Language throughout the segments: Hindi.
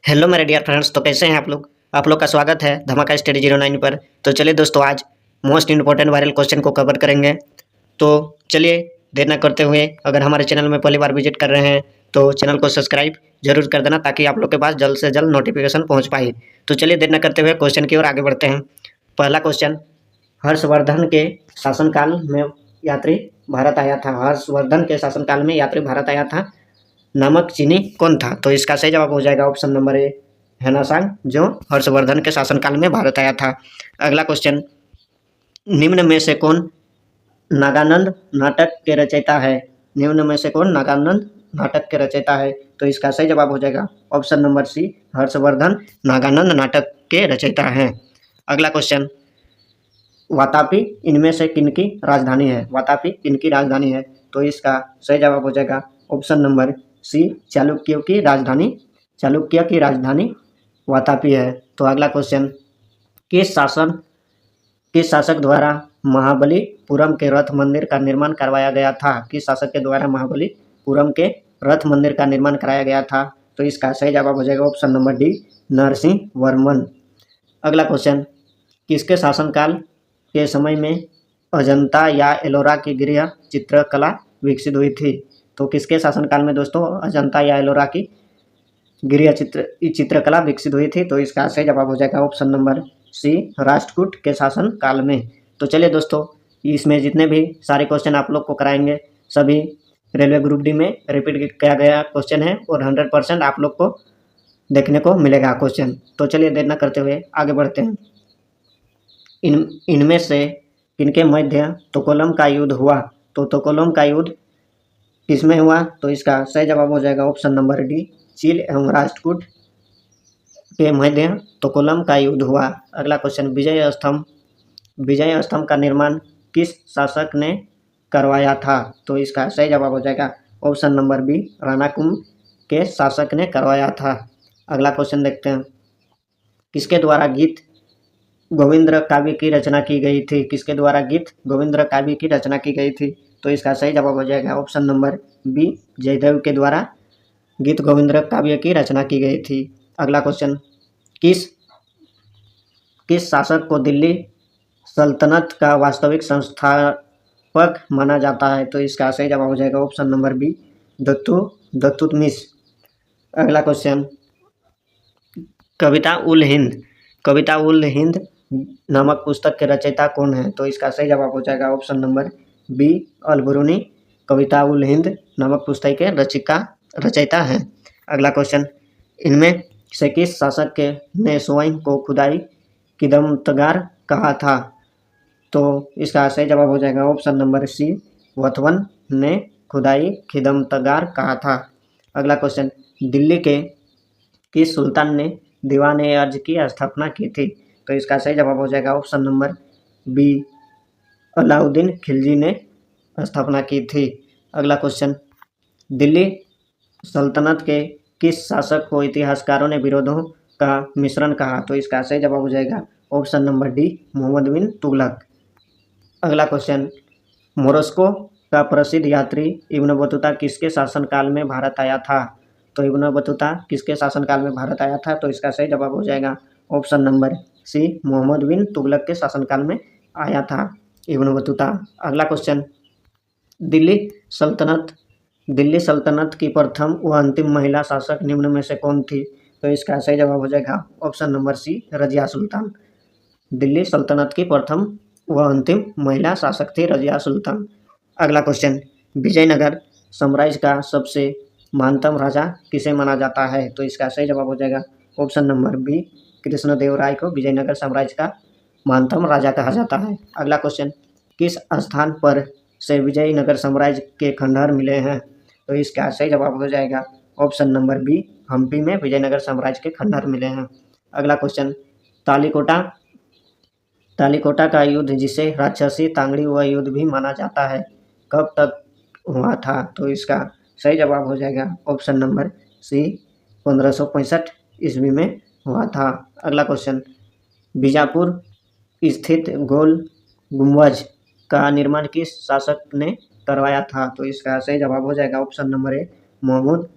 हेलो मेरे डियर फ्रेंड्स, तो कैसे हैं आप लोग का स्वागत है धमाका स्टडी 09 पर। तो चलिए दोस्तों, आज मोस्ट इंपॉर्टेंट वायरल क्वेश्चन को कवर करेंगे। तो चलिए देर न करते हुए, अगर हमारे चैनल में पहली बार विजिट कर रहे हैं तो चैनल को सब्सक्राइब जरूर कर देना, ताकि आप लोग के पास जल्द से जल्द नोटिफिकेशन पहुँच पाए। तो चलिए देर न करते हुए क्वेश्चन की ओर आगे बढ़ते हैं। पहला क्वेश्चन, हर्षवर्धन के शासनकाल में यात्री भारत आया था। हर्षवर्धन के शासनकाल में यात्री भारत आया था नामक चीनी कौन था? तो इसका सही जवाब हो जाएगा ऑप्शन नंबर ए, हेनासांग, जो हर्षवर्धन के शासनकाल में भारत आया था। अगला क्वेश्चन, निम्न में से कौन नागानंद नाटक के रचयिता है? निम्न में से कौन नागानंद नाटक के रचयिता है? तो इसका सही जवाब हो जाएगा option number C, Harshvardhan Nagananda नाटक के रचयिता हैं। अगला क्वेश्चन, वातापी इनमें से किनकी राजधानी है? वातापी किनकी राजधानी है? तो इसका सही जवाब हो जाएगा ऑप्शन नंबर सी, चालुक्य की राजधानी वातापी है। तो अगला क्वेश्चन, किस शासक द्वारा महाबलीपुरम के रथ मंदिर का निर्माण करवाया गया था? किस शासक के द्वारा महाबलीपुरम के रथ मंदिर का निर्माण कराया गया था? तो इसका सही जवाब हो जाएगा option number D, Narasimha Varman. अगला क्वेश्चन, किसके शासनकाल के समय में अजंता या एलोरा की गृह चित्रकला विकसित हुई थी? तो किसके शासनकाल में दोस्तों अजंता या एलोरा की गृह चित्रकला विकसित हुई थी? तो इसका सही जवाब हो जाएगा ऑप्शन नंबर सी, राष्ट्रकूट के शासन काल में। तो चलिए दोस्तों, इसमें जितने भी सारे क्वेश्चन आप लोग को कराएंगे सभी रेलवे ग्रुप डी में रिपीट किया गया क्वेश्चन है, और 100% आप लोग को देखने को मिलेगा क्वेश्चन। तो चलिए देर न करते हुए आगे बढ़ते हैं। इनमें से किनके मध्य तोकोलम का युद्ध हुआ? तो तोकोलम का युद्ध किसमें हुआ? तो इसका सही जवाब हो जाएगा ऑप्शन नंबर डी, चीन एवं राष्ट्रकूट के मध्य तोकोलम का युद्ध हुआ। अगला क्वेश्चन, विजय स्तंभ का निर्माण किस शासक ने करवाया था? तो इसका सही जवाब हो जाएगा ऑप्शन नंबर बी, राणाकुंभ के शासक ने करवाया था। अगला क्वेश्चन देखते हैं, किसके द्वारा गीत गोविंद काव्य की रचना की गई थी? किसके द्वारा गीत गोविंद काव्य की रचना की गई थी? तो इसका सही जवाब हो जाएगा ऑप्शन नंबर बी, जयदेव के द्वारा गीत गोविंद काव्य की रचना की गई थी। अगला क्वेश्चन, किस शासक को दिल्ली सल्तनत का वास्तविक संस्थापक माना जाता है? तो इसका सही जवाब हो जाएगा ऑप्शन नंबर बी, दत्तुतमिश। अगला क्वेश्चन, कविता उल हिंद नामक पुस्तक के रचयिता कौन है? तो इसका सही जवाब हो जाएगा ऑप्शन नंबर बी, अल-बरूनी कविता उल हिंद नामक पुस्तक के रचयिता हैं। अगला क्वेश्चन, इनमें से किस शासक ने स्वयं को खुदाई खिदमतगार कहा था? तो इसका सही जवाब हो जाएगा ऑप्शन नंबर सी, वथवन ने खुदाई खिदमतगार कहा था। अगला क्वेश्चन, दिल्ली के किस सुल्तान ने दीवान-ए-अर्ज की स्थापना की थी? तो इसका सही जवाब हो जाएगा option number B, Alauddin Khilji ने स्थापना की थी। अगला क्वेश्चन, दिल्ली सल्तनत के किस शासक को इतिहासकारों ने विरोधों का मिश्रण कहा? तो इसका सही जवाब हो जाएगा ऑप्शन नंबर डी, मोहम्मद बिन तुगलक। अगला क्वेश्चन, मोरस्को का प्रसिद्ध यात्री इब्न बतूता किसके शासनकाल में भारत आया था? तो इब्न बतूता किसके शासनकाल में भारत आया था? तो इसका सही जवाब हो जाएगा ऑप्शन नंबर सी, मोहम्मद बिन तुगलक के शासनकाल में आया था इब्न बतूता। अगला क्वेश्चन, दिल्ली सल्तनत की प्रथम व अंतिम महिला शासक निम्न में से कौन थी? तो इसका सही जवाब हो जाएगा ऑप्शन नंबर सी, रजिया सुल्तान। दिल्ली सल्तनत की प्रथम व अंतिम महिला शासक थी रजिया सुल्तान। अगला क्वेश्चन, विजयनगर साम्राज्य का सबसे महानतम राजा किसे माना जाता है? तो इसका सही जवाब हो जाएगा ऑप्शन नंबर बी, कृष्णदेवराय को विजयनगर साम्राज्य का महानतम राजा कहा जाता है। अगला क्वेश्चन, किस स्थान पर से विजयनगर साम्राज्य के खंडहर मिले हैं? तो इसका सही जवाब हो जाएगा ऑप्शन नंबर बी, हम्पी में विजयनगर साम्राज्य के खंडहर मिले हैं। अगला क्वेश्चन, तालीकोटा का युद्ध, जिसे राक्षसी तांगड़ी व युद्ध भी माना जाता है, कब तक हुआ था? तो इसका सही जवाब हो जाएगा ऑप्शन नंबर सी, 1565 ईस्वी में हुआ था। अगला क्वेश्चन, बीजापुर स्थित गोल गुंबज का निर्माण किस शासक ने करवाया था? तो इसका सही जवाब हो जाएगा option number A, Mahmud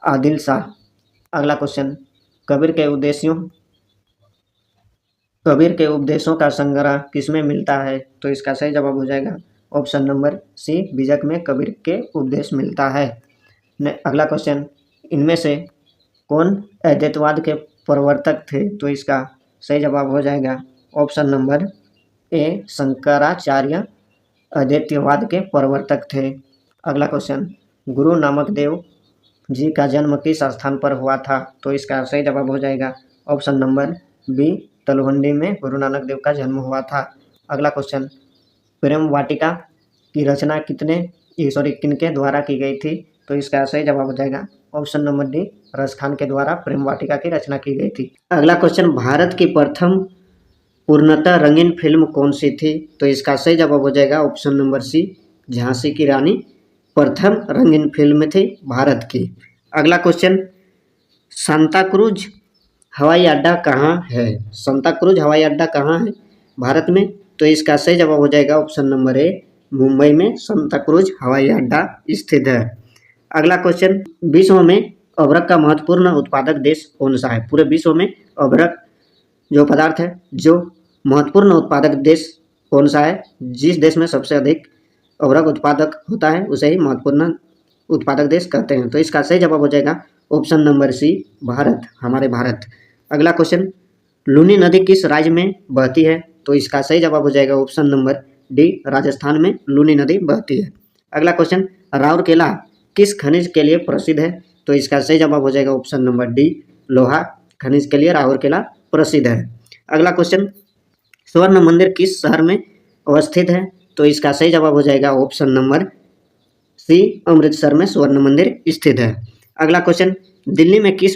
Adil Shah. अगला क्वेश्चन, कबीर के उपदेशों का संग्रह किसमें मिलता है? तो इसका सही जवाब हो जाएगा ऑप्शन नंबर सी, बीजक में कबीर के उपदेश मिलता है। अगला क्वेश्चन, इनमें से कौन अद्वैतवाद के प्रवर्तक थे? तो इसका सही जवाब हो जाएगा ऑप्शन नंबर ए, शंकराचार्य अद्वैतवाद के प्रवर्तक थे। अगला क्वेश्चन, गुरु नानक देव जी का जन्म किस स्थान पर हुआ था? तो इसका सही जवाब हो जाएगा ऑप्शन नंबर बी, तलवंडी में गुरु नानक देव का जन्म हुआ था। अगला क्वेश्चन, प्रेम वाटिका की रचना किनके द्वारा की गई थी? तो इसका सही जवाब हो जाएगा ऑप्शन नंबर डी, रस खान के द्वारा प्रेम वाटिका की रचना की गई थी। अगला क्वेश्चन, भारत की प्रथम पूर्णतः रंगीन फिल्म कौन सी थी? तो इसका सही जवाब हो जाएगा ऑप्शन नंबर सी, झांसी की रानी प्रथम रंगीन फिल्म थी भारत की। अगला क्वेश्चन, सांता क्रूज हवाई अड्डा कहाँ है? सांता क्रूज हवाई अड्डा कहाँ है भारत में? तो इसका सही जवाब हो जाएगा ऑप्शन नंबर ए, मुंबई में सांता क्रूज हवाई अड्डा स्थित है। अगला क्वेश्चन, विश्व में अभ्रक का महत्वपूर्ण उत्पादक देश कौन सा है? पूरे विश्व में अभ्रक जो पदार्थ है, जो महत्वपूर्ण उत्पादक देश कौन सा है? जिस देश में सबसे अधिक अभ्रक उत्पादक होता है उसे ही महत्वपूर्ण उत्पादक देश कहते हैं। तो इसका सही जवाब हो जाएगा ऑप्शन नंबर सी, भारत, हमारे भारत। अगला क्वेश्चन, लूनी नदी किस राज्य में बहती है? तो इसका सही जवाब हो जाएगा ऑप्शन नंबर डी, राजस्थान में लूनी नदी बहती है। अगला क्वेश्चन, राउरकेला किस खनिज के लिए प्रसिद्ध है? तो इसका सही जवाब हो जाएगा ऑप्शन नंबर डी, लोहा खनिज के लिए राउरकेला प्रसिद्ध है। अगला क्वेश्चन, स्वर्ण मंदिर किस शहर में अवस्थित है? तो इसका सही जवाब हो जाएगा ऑप्शन नंबर सी, अमृतसर में स्वर्ण मंदिर स्थित है। अगला क्वेश्चन, दिल्ली में किस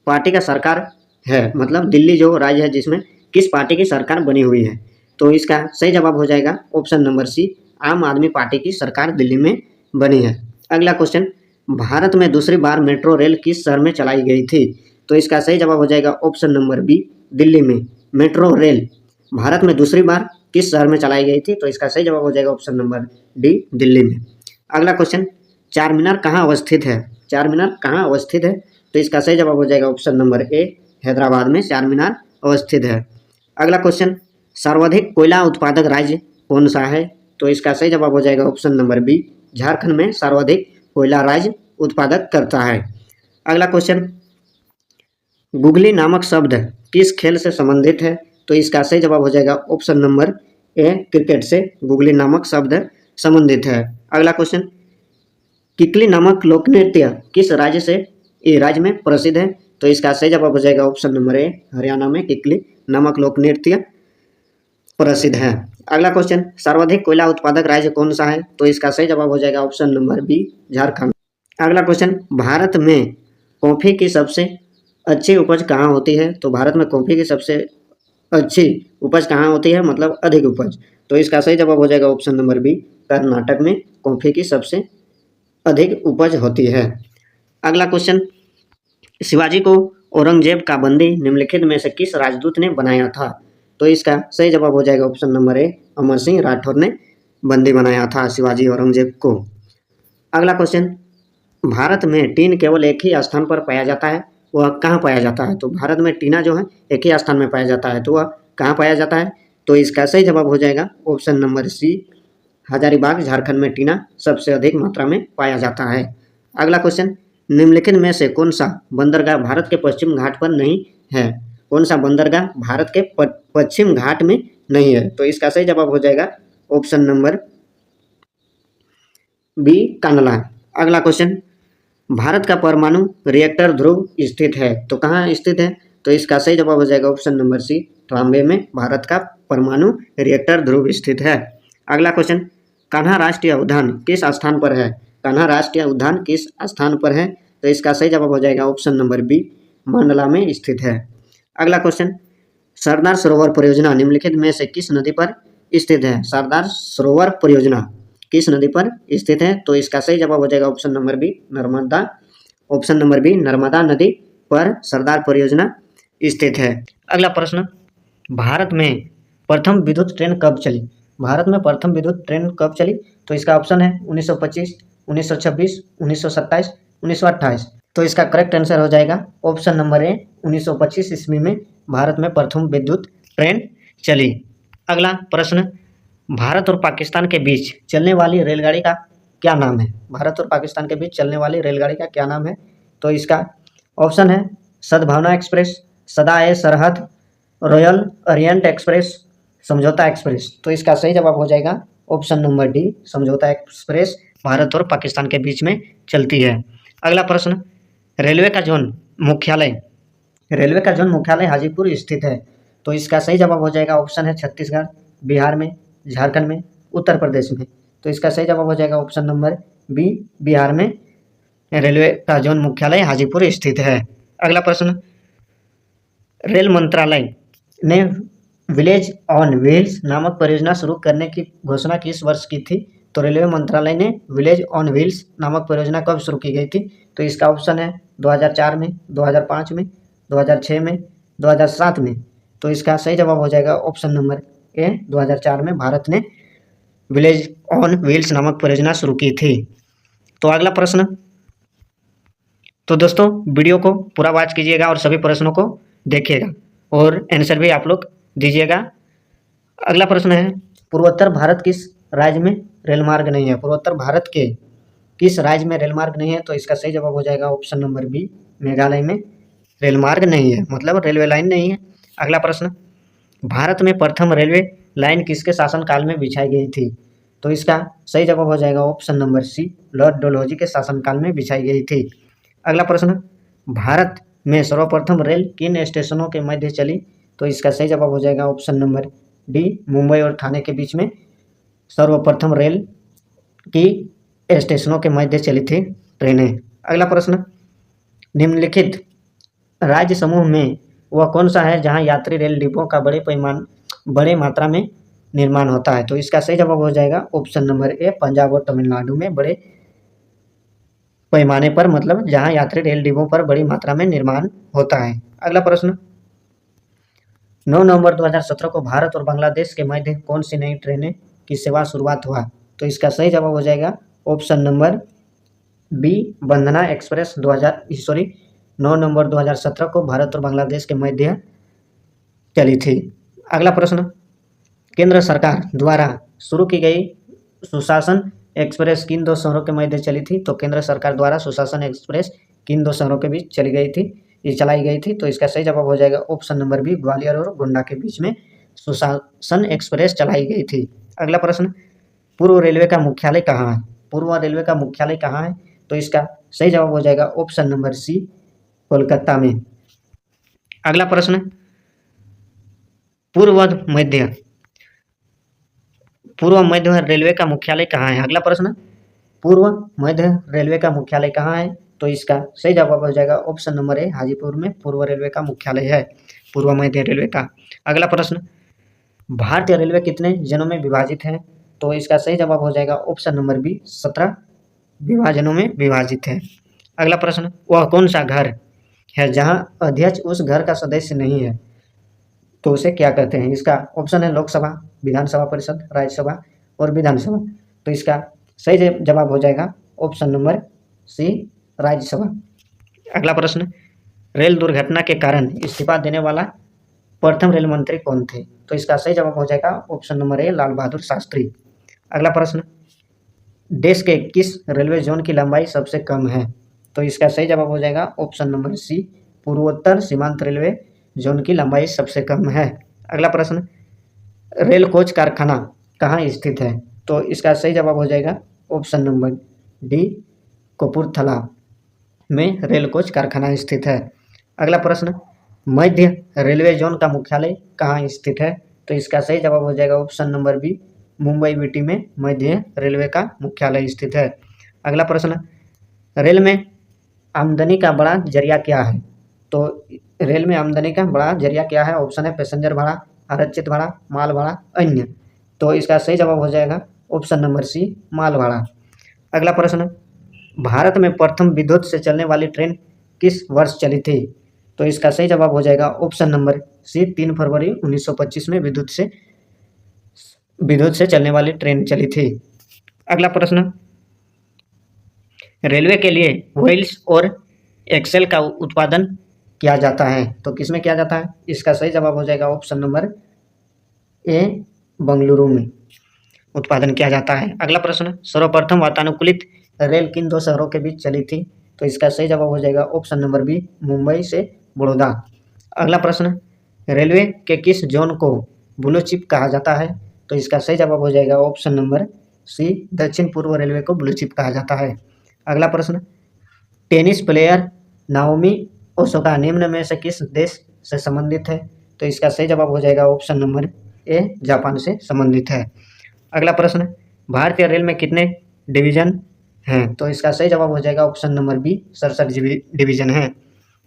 पार्टी का सरकार है? मतलब दिल्ली जो राज्य है जिसमें किस पार्टी की सरकार बनी हुई है? तो इसका सही जवाब हो जाएगा ऑप्शन नंबर सी, आम आदमी पार्टी की सरकार दिल्ली में बनी है। अगला क्वेश्चन, भारत में दूसरी बार मेट्रो रेल किस शहर में चलाई गई थी? तो इसका सही जवाब हो जाएगा ऑप्शन नंबर बी, दिल्ली में मेट्रो रेल भारत में दूसरी बार किस शहर में चलाई गई थी? तो इसका सही जवाब हो जाएगा ऑप्शन नंबर डी, दिल्ली में। अगला क्वेश्चन, चार मीनार कहाँ अवस्थित है? चार मीनार कहाँ अवस्थित है? तो इसका सही जवाब हो जाएगा ऑप्शन नंबर ए, हैदराबाद में चार मीनार अवस्थित है। अगला क्वेश्चन, सर्वाधिक कोयला उत्पादक राज्य कौन सा है? तो इसका सही जवाब हो जाएगा ऑप्शन नंबर बी, झारखंड में सर्वाधिक कोयला राज्य उत्पादक करता है। अगला क्वेश्चन, गुगली नामक शब्द किस खेल से संबंधित है? तो इसका सही जवाब हो जाएगा ऑप्शन नंबर ए, क्रिकेट से गुगली नामक शब्द संबंधित है। अगला क्वेश्चन, किकली नामक लोक नृत्य किस राज्य में प्रसिद्ध है? तो इसका सही जवाब हो जाएगा ऑप्शन नंबर ए, हरियाणा में किकली नामक लोक नृत्य प्रसिद्ध है। अगला क्वेश्चन, सर्वाधिक कोयला उत्पादक राज्य कौन सा है? तो इसका सही जवाब हो जाएगा ऑप्शन नंबर बी, झारखंड। अगला क्वेश्चन, भारत में कॉफी की सबसे अच्छी उपज कहाँ होती है? तो भारत में कॉफी की सबसे अच्छी उपज कहाँ होती है, मतलब अधिक उपज? तो इसका सही जवाब हो जाएगा ऑप्शन नंबर बी, कर्नाटक में कॉफी की सबसे अधिक उपज होती है। अगला क्वेश्चन, शिवाजी को औरंगजेब का बंदी निम्नलिखित में से किस राजदूत ने बनाया था? तो इसका सही जवाब हो जाएगा ऑप्शन नंबर ए, अमर सिंह राठौर ने बंदी बनाया था शिवाजी औरंगजेब को। अगला क्वेश्चन, भारत में टीन केवल एक ही स्थान पर पाया जाता है, वह कहाँ पाया जाता है? तो भारत में टीना जो है एक ही स्थान में पाया जाता है, तो वह कहाँ पाया जाता है? तो इसका सही जवाब हो जाएगा option number C, Hazaribagh, Jharkhand में टीना सबसे अधिक मात्रा में पाया जाता है। अगला क्वेश्चन, निम्नलिखित में से कौन सा बंदरगाह भारत के पश्चिम घाट पर नहीं है? कौन सा बंदरगाह भारत के पश्चिम घाट में नहीं है? तो इसका सही जवाब हो जाएगा ऑप्शन नंबर बी, कांडला। अगला क्वेश्चन, भारत का परमाणु रिएक्टर ध्रुव स्थित है, तो कहाँ स्थित है? तो इसका सही जवाब हो जाएगा ऑप्शन नंबर सी, बॉम्बे में भारत का परमाणु रिएक्टर ध्रुव स्थित है। अगला क्वेश्चन, कान्हा राष्ट्रीय उद्यान किस स्थान पर है? कान्हा राष्ट्रीय उद्यान किस स्थान पर है? तो इसका सही जवाब हो जाएगा ऑप्शन नंबर बी, मंडला में स्थित है। अगला क्वेश्चन, सरदार सरोवर परियोजना निम्नलिखित में से किस नदी पर स्थित है? सरदार सरोवर परियोजना किस नदी पर स्थित है? तो इसका सही जवाब हो जाएगा option number B, Narmada. Option number B, Narmada नदी पर सरदार परियोजना स्थित है। अगला प्रश्न, भारत में प्रथम विद्युत ट्रेन कब चली? भारत में प्रथम विद्युत ट्रेन कब चली? तो इसका ऑप्शन है 1925, 1926, 1927, 1928। तो इसका करेक्ट आंसर हो जाएगा ऑप्शन नंबर ए, 1925 ईस्वी में भारत में प्रथम विद्युत ट्रेन चली। अगला प्रश्न, भारत और पाकिस्तान के बीच चलने वाली रेलगाड़ी का क्या नाम है? भारत और पाकिस्तान के बीच चलने वाली रेलगाड़ी का क्या नाम है? तो इसका ऑप्शन है सद्भावना एक्सप्रेस, सदा ए सरहद, रॉयल ओरिएंट एक्सप्रेस, समझौता एक्सप्रेस। तो इसका सही जवाब हो जाएगा ऑप्शन नंबर डी, समझौता एक्सप्रेस भारत और पाकिस्तान के बीच में चलती है। अगला प्रश्न, रेलवे का जोन मुख्यालय हाजीपुर स्थित है। तो इसका सही जवाब हो जाएगा ऑप्शन है छत्तीसगढ़, बिहार में, झारखंड में, उत्तर प्रदेश में। तो इसका सही जवाब हो जाएगा ऑप्शन नंबर बी, बिहार में रेलवे का जोन मुख्यालय हाजीपुर स्थित है। अगला प्रश्न, रेल मंत्रालय ने विलेज ऑन व्हील्स नामक परियोजना शुरू करने की घोषणा किस वर्ष की थी? तो रेलवे मंत्रालय ने विलेज ऑन व्हील्स नामक परियोजना कब शुरू की गई थी? तो इसका ऑप्शन है 2004 में, 2005 में, 2006 में, 2007 में। तो इसका सही जवाब हो जाएगा ऑप्शन नंबर ए, 2004 में भारत ने विलेज ऑन व्हील्स नामक परियोजना शुरू की थी। तो अगला प्रश्न, तो दोस्तों वीडियो को पूरा वॉच कीजिएगा और सभी प्रश्नों को देखिएगा और आंसर भी आप लोग दीजिएगा। अगला प्रश्न है, पूर्वोत्तर भारत किस राज्य में रेल मार्ग नहीं है? पूर्वोत्तर भारत के किस राज्य में रेल मार्ग नहीं है? तो इसका सही जवाब हो जाएगा ऑप्शन नंबर बी, मेघालय में रेल मार्ग नहीं है, मतलब रेलवे लाइन नहीं है। अगला प्रश्न, भारत में प्रथम रेलवे लाइन किसके शासनकाल में बिछाई गई थी? तो इसका सही जवाब हो जाएगा option number C, Lord Dalhousie के शासनकाल में बिछाई गई थी। अगला प्रश्न, भारत में सर्वप्रथम रेल किन स्टेशनों के मध्य चली? तो इसका सही जवाब हो जाएगा ऑप्शन नंबर डी, मुंबई और ठाणे के बीच में सर्वप्रथम रेल की स्टेशनों के मध्य चली थी ट्रेनें। अगला प्रश्न, निम्नलिखित राज्य समूह में वह कौन सा है जहां यात्री रेल डिब्बों का बड़े मात्रा में निर्माण होता है? तो इसका सही जवाब हो जाएगा ऑप्शन नंबर ए, पंजाब और तमिलनाडु में बड़े पैमाने पर, मतलब जहां यात्री रेल डिब्बों पर बड़ी मात्रा में निर्माण होता है। अगला प्रश्न, 9 नवंबर 2017 को भारत और बांग्लादेश के मध्य कौन सी नई ट्रेनें की सेवा शुरुआत हुआ? तो इसका सही जवाब हो जाएगा ऑप्शन नंबर बी, वंदना एक्सप्रेस। 9 नवंबर 2017 को भारत और बांग्लादेश के मध्य चली थी। अगला प्रश्न, केंद्र सरकार द्वारा शुरू की गई सुशासन एक्सप्रेस किन दो शहरों के मध्य चली थी? तो केंद्र सरकार द्वारा सुशासन एक्सप्रेस किन दो शहरों के बीच चलाई गई थी? तो इसका सही जवाब हो जाएगा ऑप्शन नंबर बी, ग्वालियर और गोंडा के बीच में सुशासन एक्सप्रेस चलाई गई थी। अगला प्रश्न, पूर्व रेलवे का मुख्यालय कहाँ है? पूर्व रेलवे का मुख्यालय कहाँ है? तो इसका सही जवाब हो जाएगा ऑप्शन नंबर सी, कोलकाता में। अगला प्रश्न, पूर्व मध्य रेलवे का मुख्यालय कहाँ है? अगला प्रश्न, पूर्व मध्य रेलवे का मुख्यालय कहाँ है? तो इसका सही जवाब हो जाएगा ऑप्शन नंबर ए, हाजीपुर में पूर्व रेलवे का मुख्यालय है, पूर्व मध्य रेलवे का। अगला प्रश्न, भारतीय रेलवे कितने जनों में विभाजित है? तो इसका सही जवाब हो जाएगा ऑप्शन नंबर बी, 17 विभाजनों में विभाजित है। अगला प्रश्न, वह कौन सा घर है जहां अध्यक्ष उस घर का सदस्य नहीं है? तो उसे क्या कहते हैं? इसका ऑप्शन है लोकसभा, विधानसभा परिषद, राज्यसभा और विधानसभा। तो इसका सही जवाब हो जाएगा ऑप्शन नंबर सी, राज्यसभा। अगला प्रश्न, रेल दुर्घटना के कारण इस्तीफा देने वाला प्रथम रेल मंत्री कौन थे? तो इसका सही जवाब हो जाएगा ऑप्शन नंबर ए, लाल बहादुर शास्त्री। अगला प्रश्न, देश के किस रेलवे जोन की लंबाई सबसे कम है? तो इसका सही जवाब हो जाएगा ऑप्शन नंबर सी, पूर्वोत्तर सीमांत रेलवे जोन की लंबाई सबसे कम है। अगला प्रश्न, रेल कोच कारखाना कहाँ स्थित है? तो इसका सही जवाब हो जाएगा ऑप्शन नंबर डी, कपूरथला में रेल कोच कारखाना स्थित है। अगला प्रश्न, मध्य रेलवे जोन का मुख्यालय कहाँ स्थित है? तो इसका सही जवाब हो जाएगा option number B, Mumbai VT में मध्य रेलवे का मुख्यालय स्थित है। अगला प्रश्न, रेल में आमदनी का बड़ा जरिया क्या है? तो रेल में आमदनी का बड़ा जरिया क्या है? ऑप्शन है पैसेंजर भाड़ा, आरक्षित भाड़ा, माल भाड़ा, अन्य। तो इसका सही जवाब हो जाएगा ऑप्शन नंबर सी, माल भाड़ा। अगला प्रश्न, भारत में प्रथम विद्युत से चलने वाली ट्रेन किस वर्ष चली थी? तो इसका सही जवाब हो जाएगा ऑप्शन नंबर सी, 3 फरवरी 1925 में विद्युत से चलने वाली ट्रेन चली थी। अगला प्रश्न, रेलवे के लिए व्हील्स और एक्सेल का उत्पादन किया जाता है, तो किस में किया जाता है? इसका सही जवाब हो जाएगा ऑप्शन नंबर ए, बंगलुरु में उत्पादन किया जाता है। अगला प्रश्न, सर्वप्रथम वातानुकूलित रेल किन दो शहरों के बीच चली थी? तो इसका सही जवाब हो जाएगा ऑप्शन नंबर बी, मुंबई से बड़ौदा। अगला प्रश्न, रेलवे के किस जोन को ब्लू चिप कहा जाता है? तो इसका सही जवाब हो जाएगा ऑप्शन नंबर सी, दक्षिण पूर्व रेलवे को ब्लू चिप कहा जाता है। अगला प्रश्न, टेनिस प्लेयर नाओमी ओसाका निम्न में से किस देश से संबंधित है? तो इसका सही जवाब हो जाएगा ऑप्शन नंबर ए, जापान से संबंधित है। अगला प्रश्न, भारतीय रेल में कितने डिवीजन हैं? तो इसका सही जवाब हो जाएगा ऑप्शन नंबर बी, 67 डिवीजन है।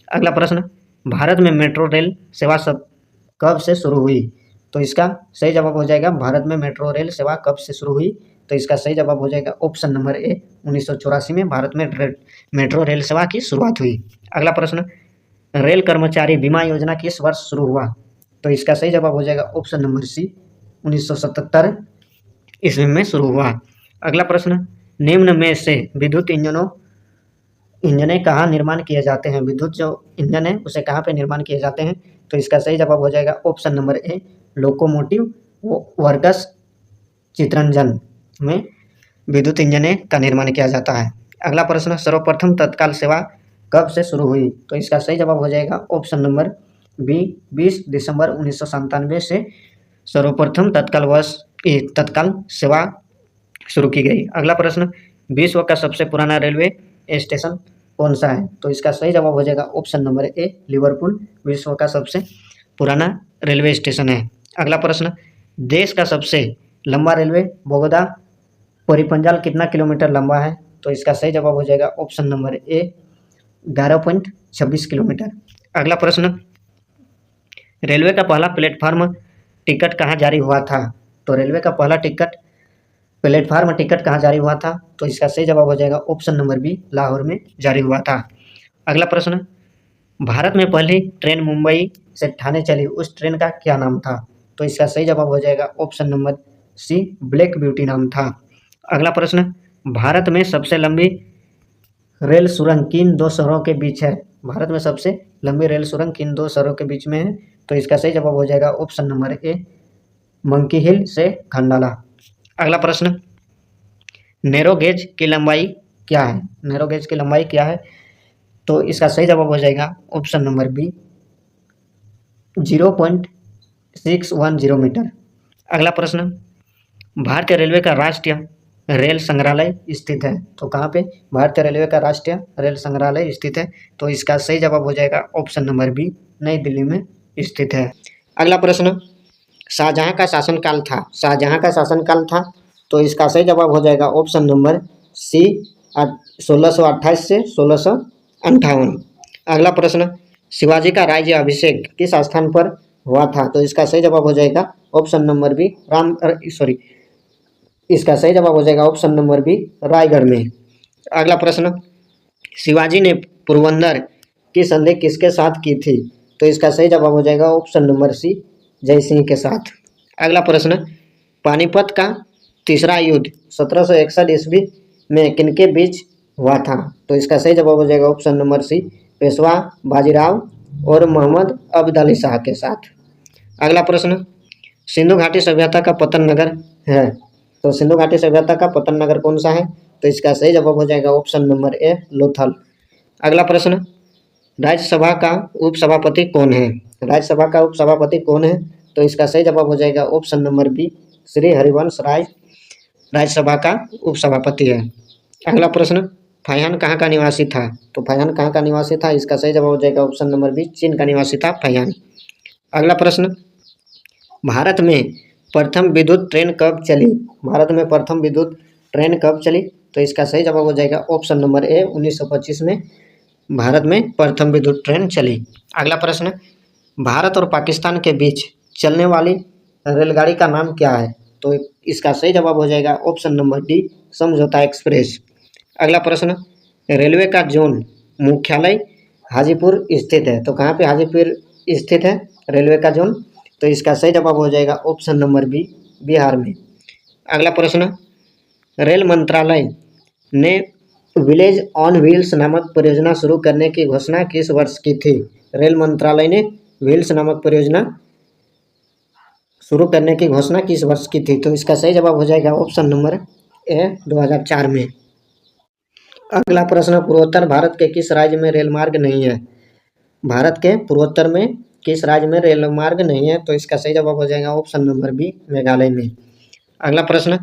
अगला प्रश्न, भारत में मेट्रो रेल सेवा सब कब से शुरू हुई? तो इसका सही जवाब हो जाएगा भारत में मेट्रो रेल सेवा कब से शुरू हुई? तो इसका सही जवाब हो जाएगा ऑप्शन नंबर ए, 1984 में भारत में मेट्रो रेल सेवा की शुरुआत हुई। अगला प्रश्न, रेल कर्मचारी बीमा योजना किस वर्ष शुरू हुआ? तो इसका सही जवाब हो जाएगा ऑप्शन नंबर सी, 1977 ईस्वी में शुरू हुआ। अगला प्रश्न, निम्न में से विद्युत इंजने कहाँ निर्माण किए जाते हैं? विद्युत जो इंजन है उसे कहाँ पे निर्माण किए जाते हैं? तो इसका सही जवाब हो जाएगा option number A, locomotive works Chittaranjan में विद्युत इंजन का निर्माण किया जाता है। अगला प्रश्न, सर्वप्रथम तत्काल सेवा कब से शुरू हुई? तो इसका सही जवाब हो जाएगा ऑप्शन नंबर बी, 20 दिसंबर 1997 से सर्वप्रथम तत्काल सेवा शुरू की गई। अगला प्रश्न, विश्व का सबसे पुराना रेलवे स्टेशन कौन सा है? तो इसका सही जवाब हो जाएगा ऑप्शन नंबर ए, लिवरपूल विश्व का सबसे पुराना रेलवे स्टेशन है। अगला प्रश्न, देश का सबसे लंबा रेलवे बोगदा परिपंजाल कितना किलोमीटर लंबा है? तो इसका सही जवाब हो जाएगा ऑप्शन नंबर ए, 11.26 किलोमीटर। अगला प्रश्न, रेलवे का पहला प्लेटफार्म टिकट कहाँ जारी हुआ था? तो रेलवे का पहला प्लेटफार्म टिकट कहाँ जारी हुआ था? तो इसका सही जवाब हो जाएगा ऑप्शन नंबर बी, लाहौर में जारी हुआ था। अगला प्रश्न, भारत में पहली ट्रेन मुंबई से ठाणे चली, उस ट्रेन का क्या नाम था? तो इसका सही जवाब हो जाएगा option number C, Black Beauty नाम था। अगला प्रश्न, भारत में सबसे लंबी रेल सुरंग किन दो शहरों के बीच है? भारत में सबसे लंबी रेल सुरंग किन दो शहरों के बीच में है? तो इसका सही जवाब हो जाएगा ऑप्शन नंबर ए, मंकी हिल से खंडाला। अगला प्रश्न, नैरो गेज की लंबाई क्या है? नैरो गेज की लंबाई क्या है? तो इसका सही जवाब हो जाएगा ऑप्शन नंबर बी, 0.610 मीटर। अगला प्रश्न, भारतीय रेलवे का राष्ट्रीय रेल संग्रहालय स्थित है, तो कहाँ पे भारतीय रेलवे का राष्ट्रीय रेल संग्रहालय स्थित है? तो इसका सही जवाब हो जाएगा ऑप्शन नंबर बी, नई दिल्ली में स्थित है। अगला प्रश्न, शाहजहां का शासनकाल था, शाहजहां का शासनकाल था, तो इसका सही जवाब हो जाएगा ऑप्शन नंबर सी, 1628 से 1658। अगला प्रश्न, शिवाजी का राज्य अभिषेक किस स्थान पर हुआ था? तो इसका सही जवाब हो जाएगा ऑप्शन नंबर बी, इसका सही जवाब हो जाएगा ऑप्शन नंबर बी, रायगढ़ में। अगला प्रश्न, शिवाजी ने पोरबंदर की संधि किसके साथ की थी? तो इसका सही जवाब हो जाएगा ऑप्शन नंबर सी, जय सिंह के साथ। अगला प्रश्न, पानीपत का तीसरा युद्ध 1761 ईस्वी में किनके बीच हुआ था? तो इसका सही जवाब हो जाएगा option number C, Peshwa Bajirao और मोहम्मद अब्द अली शाह के साथ। अगला प्रश्न, सिंधु घाटी सभ्यता का पतन नगर है, तो सिंधु घाटी सभ्यता का पतन नगर कौन सा है? तो इसका सही जवाब हो जाएगा ऑप्शन नंबर ए, लोथल। अगला प्रश्न, राज्यसभा का उपसभापति कौन है? राज्यसभा का उपसभापति कौन है? तो इसका सही जवाब हो जाएगा option number B, Shri Harivansh Rai Rajya Sabha का उपसभापति है। अगला प्रश्न, फाहियान कहाँ का निवासी था? तो फाहियान कहाँ का निवासी था? इसका सही जवाब हो जाएगा ऑप्शन नंबर बी, चीन का निवासी था फाहियान। अगला प्रश्न, भारत में प्रथम विद्युत ट्रेन कब चली? भारत में प्रथम विद्युत ट्रेन कब चली? तो इसका सही जवाब हो जाएगा ऑप्शन नंबर ए, 1925 में भारत में प्रथम विद्युत ट्रेन चली। अगला प्रश्न, भारत और पाकिस्तान के बीच चलने वाली रेलगाड़ी का नाम क्या है? तो इसका सही जवाब हो जाएगा ऑप्शन नंबर डी, समझौता एक्सप्रेस। अगला प्रश्न, रेलवे का जोन मुख्यालय हाजीपुर स्थित है, तो कहाँ पे हाजीपुर स्थित है रेलवे का जोन? तो इसका सही जवाब हो जाएगा ऑप्शन नंबर बी, बिहार में। अगला प्रश्न, रेल मंत्रालय ने विलेज ऑन व्हील्स नामक परियोजना शुरू करने की घोषणा किस वर्ष की थी? रेल मंत्रालय ने व्हील्स नामक परियोजना शुरू करने की घोषणा किस वर्ष की थी? तो इसका सही जवाब हो जाएगा ऑप्शन नंबर ए 2004 में। अगला प्रश्न, पूर्वोत्तर भारत के किस राज्य में रेल मार्ग नहीं है? भारत के पूर्वोत्तर में किस राज्य में रेल मार्ग नहीं है? तो इसका सही जवाब हो जाएगा ऑप्शन नंबर बी, मेघालय में। अगला प्रश्न,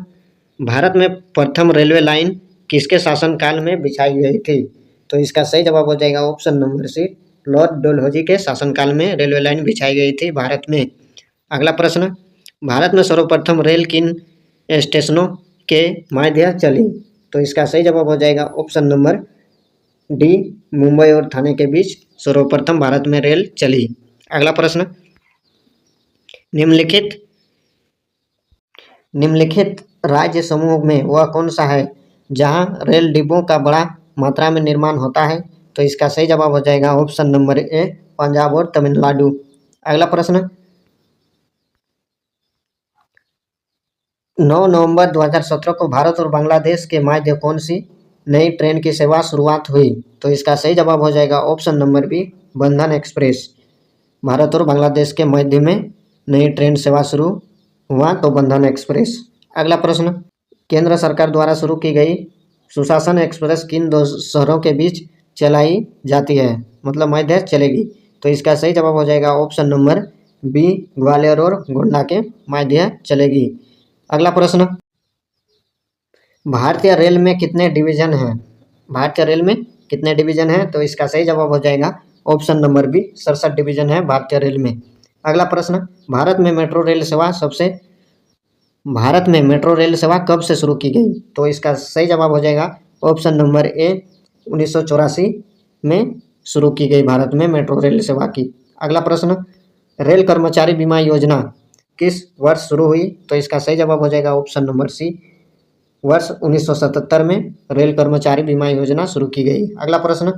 भारत में प्रथम रेलवे लाइन किसके शासनकाल में बिछाई गई थी? तो इसका सही जवाब हो जाएगा option number C, Lord Dalhousie के शासनकाल में रेलवे लाइन बिछाई गई थी भारत में। अगला प्रश्न, भारत में सर्वप्रथम रेल किन स्टेशनों के माध्यम चली? तो इसका सही जवाब हो जाएगा ऑप्शन नंबर डी, मुंबई और ठाणे के बीच सर्वप्रथम भारत में रेल चली। अगला प्रश्न, निम्नलिखित राज्य समूह में वह कौन सा है जहां रेल डिब्बों का बड़ा मात्रा में निर्माण होता है? तो इसका सही जवाब हो जाएगा ऑप्शन नंबर ए, पंजाब और तमिलनाडु। अगला प्रश्न, 9 नवंबर 2017 को भारत और बांग्लादेश के मध्य कौन सी नई ट्रेन की सेवा शुरुआत हुई? तो इसका सही जवाब हो जाएगा ऑप्शन नंबर बी, बंधन एक्सप्रेस। भारत और बांग्लादेश के मध्य में नई ट्रेन सेवा शुरू हुआ तो बंधन एक्सप्रेस। अगला प्रश्न, केंद्र सरकार द्वारा शुरू की गई सुशासन एक्सप्रेस किन दो शहरों के बीच चलाई जाती है, मतलब मध्य चलेगी? तो इसका सही जवाब हो जाएगा ऑप्शन नंबर बी, ग्वालियर और गोंडा के मध्य चलेगी। अगला प्रश्न, भारतीय रेल में कितने डिवीजन हैं? भारतीय रेल में कितने डिवीजन हैं? तो इसका सही जवाब हो जाएगा ऑप्शन नंबर बी, 67 डिवीजन है भारतीय रेल में। अगला प्रश्न, भारत में मेट्रो रेल सेवा कब से शुरू की गई? तो इसका सही जवाब हो जाएगा ऑप्शन नंबर ए, 1984 में शुरू की गई भारत में मेट्रो रेल सेवा की। अगला प्रश्न, रेल कर्मचारी बीमा योजना किस वर्ष शुरू हुई? तो इसका सही जवाब हो जाएगा ऑप्शन नंबर सी, वर्ष 1977 में रेल कर्मचारी बीमा योजना शुरू की गई। अगला प्रश्न,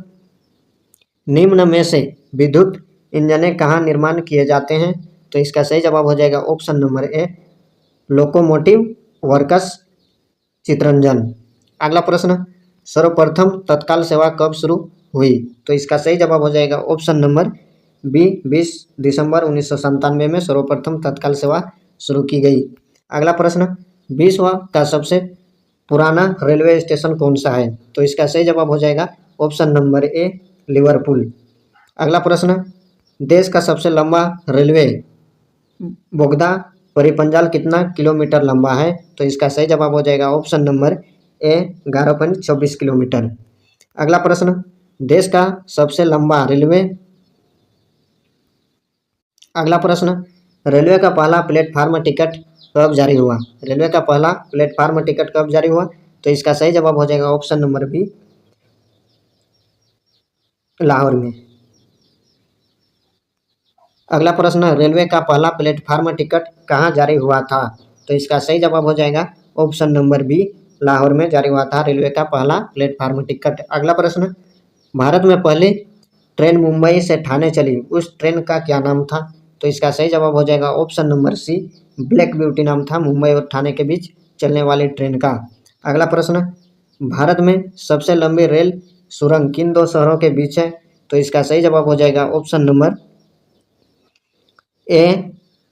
निम्न में से विद्युत इंजने कहाँ निर्माण किए जाते हैं? तो इसका सही जवाब हो जाएगा option number A, locomotive works, Chittaranjan. अगला प्रश्न, सर्वप्रथम तत्काल सेवा कब शुरू हुई? तो इसका सही जवाब हो जाएगा ऑप्शन नंबर बी, 20 दिसंबर 1997 में सर्वप्रथम तत्काल सेवा शुरू की गई। अगला प्रश्न, विश्व का सबसे पुराना रेलवे स्टेशन कौन सा है? तो इसका सही जवाब हो जाएगा ऑप्शन नंबर ए, लिवरपूल। अगला प्रश्न, देश का सबसे लंबा रेलवे बोगदा परिपंजाल कितना किलोमीटर लंबा है? तो इसका सही जवाब हो जाएगा ऑप्शन नंबर ए, 11.24 किलोमीटर। अगला प्रश्न, देश का सबसे लंबा रेलवे अगला प्रश्न, रेलवे का पहला प्लेटफार्म टिकट कब जारी हुआ? रेलवे का पहला प्लेटफार्म टिकट कब जारी हुआ? तो इसका सही जवाब हो जाएगा ऑप्शन नंबर बी, लाहौर में। अगला प्रश्न, रेलवे का पहला प्लेटफार्म टिकट कहाँ जारी हुआ था? तो इसका सही जवाब हो जाएगा ऑप्शन नंबर बी, लाहौर में जारी हुआ था रेलवे का पहला प्लेटफार्म टिकट। अगला प्रश्न, भारत में पहली ट्रेन मुंबई से ठाणे चली, उस ट्रेन का क्या नाम था? तो इसका सही जवाब हो जाएगा option number C, Black Beauty नाम था मुंबई और ठाणे के बीच चलने वाली ट्रेन का। अगला प्रश्न, भारत में सबसे लंबी रेल सुरंग किन दो शहरों के बीच है? तो इसका सही जवाब हो जाएगा ऑप्शन नंबर ए,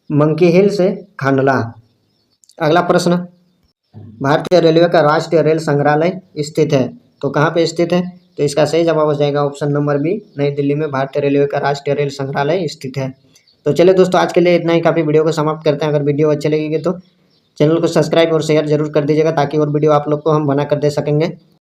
मंकी हिल से खांडला। अगला प्रश्न, भारतीय रेलवे का राष्ट्रीय रेल संग्रहालय स्थित है, तो कहाँ पे स्थित है? तो इसका सही जवाब हो जाएगा ऑप्शन नंबर बी, नई दिल्ली में भारतीय रेलवे का राष्ट्रीय रेल संग्रहालय स्थित है। तो चलिए दोस्तों, आज के लिए इतना ही काफ़ी। वीडियो को समाप्त करते हैं। अगर वीडियो अच्छी लगेगी तो चैनल को सब्सक्राइब और शेयर जरूर कर दीजिएगा, ताकि और वीडियो आप लोग को हम बना कर दे सकेंगे।